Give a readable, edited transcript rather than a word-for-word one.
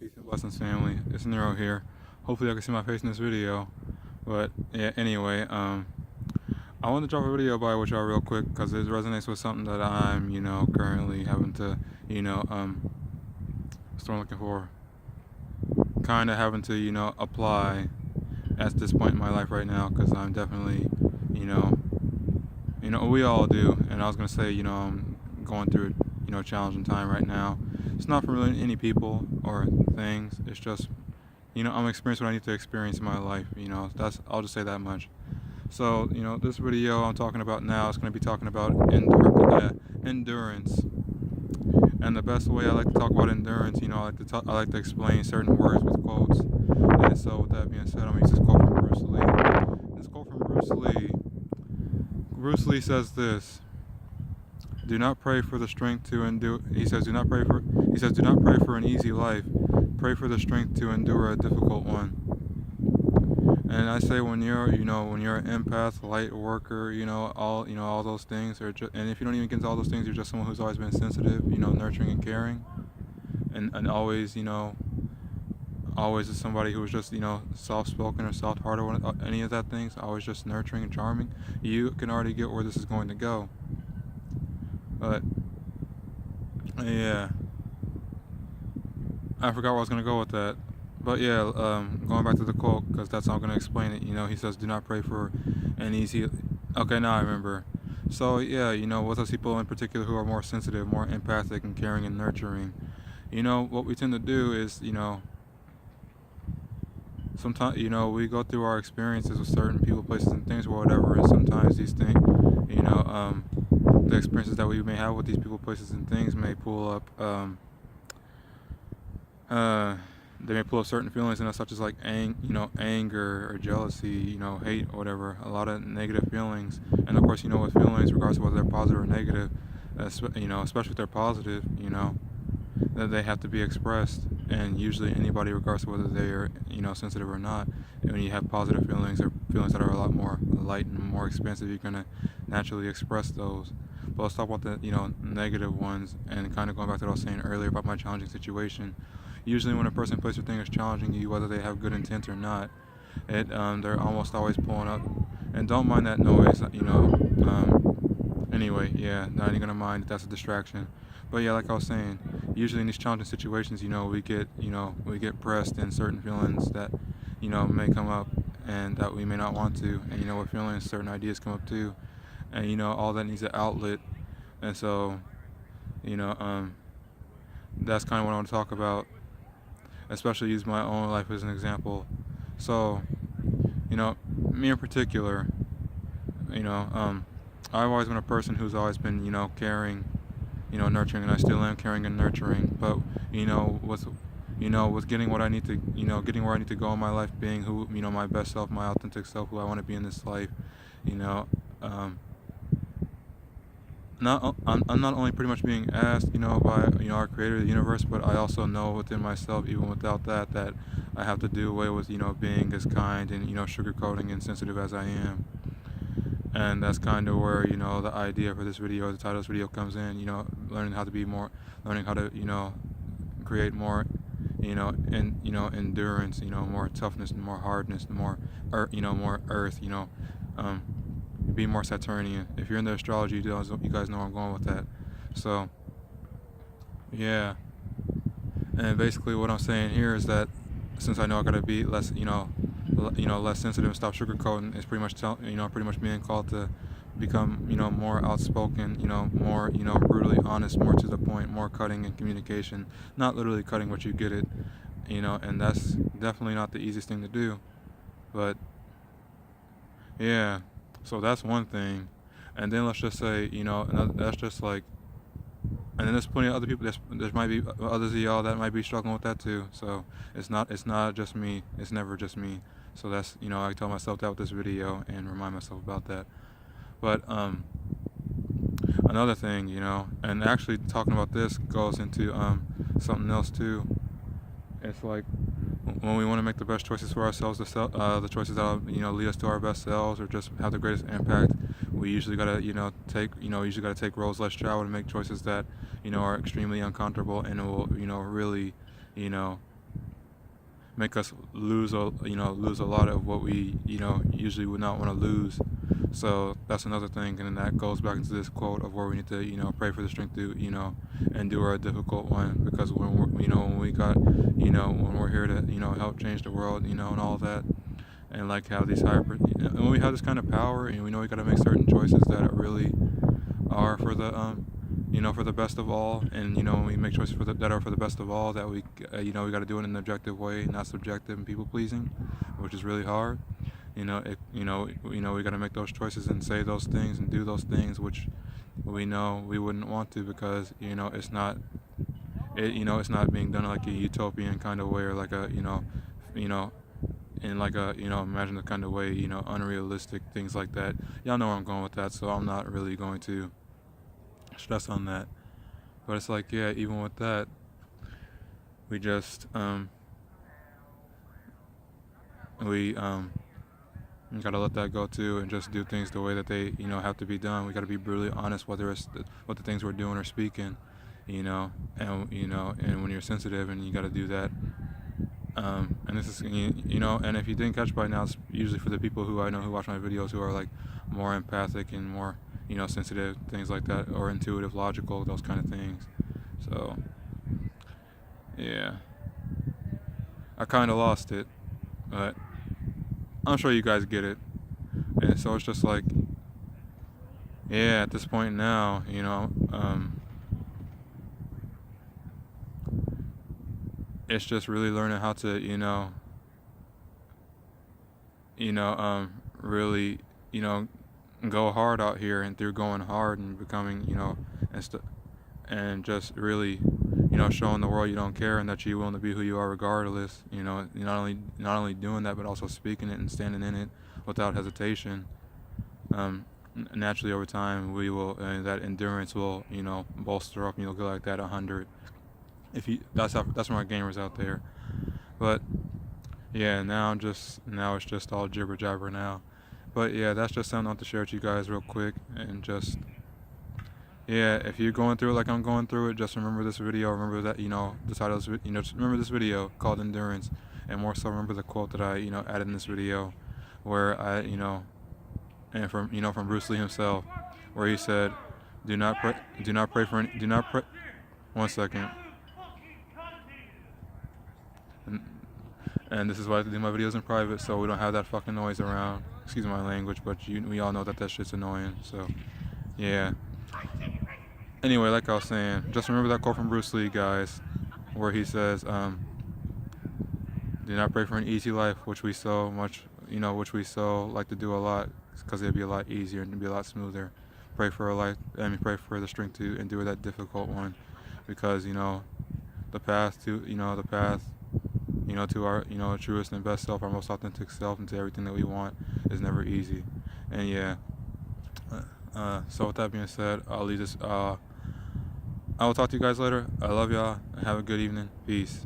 Peace and blessings, family. It's Nero here. Hopefully, I can see my face in this video. But yeah, anyway, I want to drop a video by with y'all real quick because it resonates with something that I'm, currently having to, what's what I'm looking for, kind of having to, apply at this point in my life right now because I'm definitely, you know, we all do. And I was gonna say, I'm going through, a challenging time right now. It's not for really any people or things. It's just I'm experiencing what I need to experience in my life. I'll just say that much. So, this video I'm talking about now is going to be talking about endurance. And the best way I like to talk about endurance, I like to explain certain words with quotes. And so, with that being said, I'm going to use this quote from Bruce Lee. This quote from Bruce Lee. Bruce Lee says this: "Do not pray for the strength to endure." He says, "Do not pray for." He says, "Do not pray for an easy life. Pray for the strength to endure a difficult one." And I say when you're an empath, light worker, all those things, and if you don't even get into all those things, you're just someone who's always been sensitive, nurturing and caring, and always, always is somebody who was just, soft-spoken or soft-hearted or any of that things, always just nurturing and charming. You can already get where this is going to go. But yeah, I forgot where I was gonna go with that. But yeah, going back to the quote, because that's how I'm going to explain it. He says, "Do not pray for an easy." Okay, now I remember. So yeah, with those people in particular who are more sensitive, more empathic, and caring and nurturing, what we tend to do is, sometimes, we go through our experiences with certain people, places, and things, or whatever, and sometimes these things, the experiences that we may have with these people, places, and things may pull up, they may pull up certain feelings in us, such as like anger or jealousy, hate or whatever, a lot of negative feelings. And of course, with feelings, regardless of whether they're positive or negative, especially if they're positive, that they have to be expressed. And usually anybody, regardless of whether they are, sensitive or not, when you have positive feelings or feelings that are a lot more light and more expansive, you're going to naturally express those. But let's talk about the, negative ones, and kind of going back to what I was saying earlier about my challenging situation. Usually when a person, place, or thing is challenging you, whether they have good intent or not, they're almost always pulling up. And don't mind that noise, anyway, yeah, not even gonna mind if that's a distraction. But yeah, like I was saying, usually in these challenging situations, we get pressed in certain feelings that, may come up and that we may not want to. And with feelings, certain ideas come up too. And all that needs an outlet. And so, you know, um, that's kind of what I want to talk about, especially use my own life as an example. So, me in particular, you know, um, I've always been a person who's always been, caring, nurturing, and I still am caring and nurturing. But, with, with getting what I need to, getting where I need to go in my life, being who, my best self, my authentic self, who I want to be in this life, you know, um, I'm not only pretty much being asked, by our creator of the universe, but I also know within myself, even without that, that I have to do away with being as kind and sugarcoating and sensitive as I am. And that's kind of where the idea for this video, the title of this video, comes in. Learning how to be more, learning how to create more, endurance, more toughness and more hardness, more more earth, um, be more Saturnian. If you're into astrology, you guys know where I'm going with that. So, yeah. And basically, what I'm saying here is that since I know I gotta be less, less sensitive and stop sugarcoating, it's pretty much pretty much being called to become, more outspoken, more, brutally honest, more to the point, more cutting in communication, not literally cutting, but you get it, and that's definitely not the easiest thing to do, but yeah. So that's one thing, and then let's just say, that's just like, and then there's plenty of other people. There might be others of y'all that might be struggling with that too. So it's not just me. It's never just me. So that's I tell myself that with this video and remind myself about that. But another thing, and actually talking about this goes into something else too. It's like when we want to make the best choices for ourselves, the choices that lead us to our best selves or just have the greatest impact. We usually gotta take roads less traveled and make choices that are extremely uncomfortable and will really you know make us lose a lot of what we usually would not want to lose. So that's another thing, and then that goes back into this quote of where we need to pray for the strength to endure a difficult one, because when we got when we're here to help change the world, and all that, and like have these when we have this kind of power, and we know we got to make certain choices that really are for the for the best of all, and when we make choices that are for the best of all, that we we got to do it in an objective way, not subjective and people pleasing, which is really hard. We got to make those choices and say those things and do those things which we know we wouldn't want to, because it's not it's not being done like a utopian kind of way, or like a you know in like a imagine the kind of way, unrealistic things like that. Y'all know where I'm going with that, so I'm not really going to stress on that. But it's like, yeah, even with that, we just we gotta let that go too, and just do things the way that they have to be done. We gotta be brutally honest, whether it's what the things we're doing or speaking, and when you're sensitive, and you gotta do that. And this is and if you didn't catch by now, it's usually for the people who I know who watch my videos, who are like more empathic and more sensitive, things like that, or intuitive, logical, those kind of things. So yeah, I kind of lost it, but I'm sure you guys get it. And so it's just like, yeah, at this point now, it's just really learning how to, really, go hard out here, and through going hard and becoming, and just really, showing the world you don't care, and that you're willing to be who you are regardless. Not only doing that, but also speaking it and standing in it without hesitation. Naturally, over time, we will that endurance will bolster up, and you'll go like that 100. If you that's for my gamers out there. But yeah, now it's just all jibber jabber now. But yeah, that's just something I want to share with you guys real quick, and just, yeah, if you're going through it like I'm going through it, just remember this video. Remember that the title is, just remember this video called Endurance, and more so remember the quote that I added in this video, where I and from Bruce Lee himself, where he said, do not pray for any, do not pray. One second. And this is why I do my videos in private, so we don't have that fucking noise around. Excuse my language, but we all know that shit's annoying. So yeah. Anyway, like I was saying, just remember that quote from Bruce Lee, guys, where he says, do not pray for an easy life, which we so like to do a lot, because it'd be a lot easier and it'd be a lot smoother. Pray for a life, pray for the strength to endure that difficult one, because the path to our truest and best self, our most authentic self, and to everything that we want is never easy. And yeah, so with that being said, I'll leave this. I will talk to you guys later. I love y'all, and have a good evening. Peace.